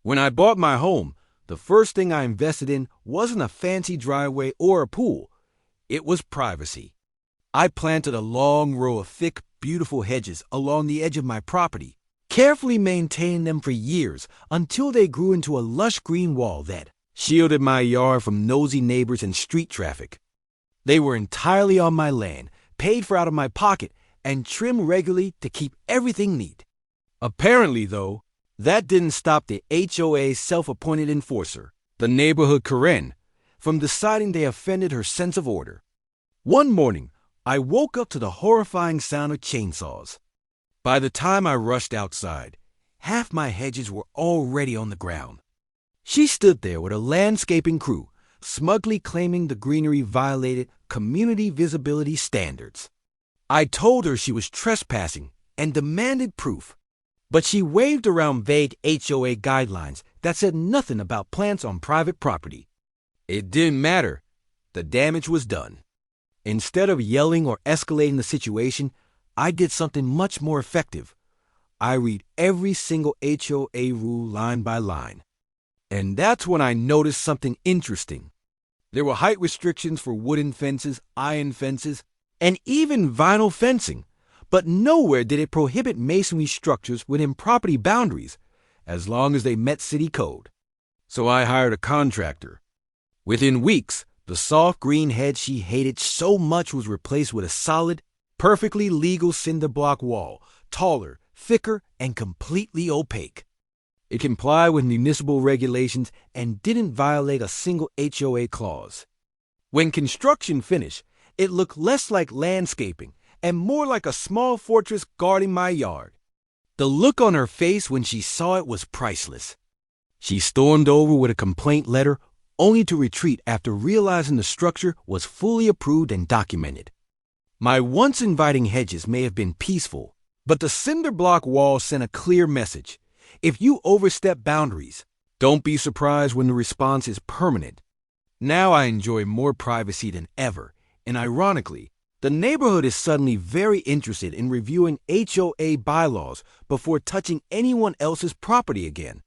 When I bought my home, the first thing I invested in wasn't a fancy driveway or a pool. It was privacy. I planted a long row of thick, beautiful hedges along the edge of my property, carefully maintaining them for years until they grew into a lush green wall that shielded my yard from nosy neighbors and street traffic. They were entirely on my land, paid for out of my pocket, and trimmed regularly to keep everything neat. Apparently, though, that didn't stop the HOA's self-appointed enforcer, the neighborhood Karen, from deciding they offended her sense of order. One morning, I woke up to the horrifying sound of chainsaws. By the time I rushed outside, half my hedges were already on the ground. She stood there with a landscaping crew, smugly claiming the greenery violated community visibility standards. I told her she was trespassing and demanded proof, but she waved around vague HOA guidelines that said nothing about plants on private property. It didn't matter. The damage was done. Instead of yelling or escalating the situation, I did something much more effective. I read every single HOA rule line by line. And that's when I noticed something interesting. There were height restrictions for wooden fences, iron fences, and even vinyl fencing, but nowhere did it prohibit masonry structures within property boundaries, as long as they met city code. So I hired a contractor. Within weeks, the soft green hedge she hated so much was replaced with a solid, perfectly legal cinder block wall, taller, thicker, and completely opaque. It complied with municipal regulations and didn't violate a single HOA clause. When construction finished, it looked less like landscaping and more like a small fortress guarding my yard. The look on her face when she saw it was priceless. She stormed over with a complaint letter, only to retreat after realizing the structure was fully approved and documented. My once inviting hedges may have been peaceful, but the cinder block wall sent a clear message. If you overstep boundaries, don't be surprised when the response is permanent. Now I enjoy more privacy than ever, and ironically, the neighborhood is suddenly very interested in reviewing HOA bylaws before touching anyone else's property again.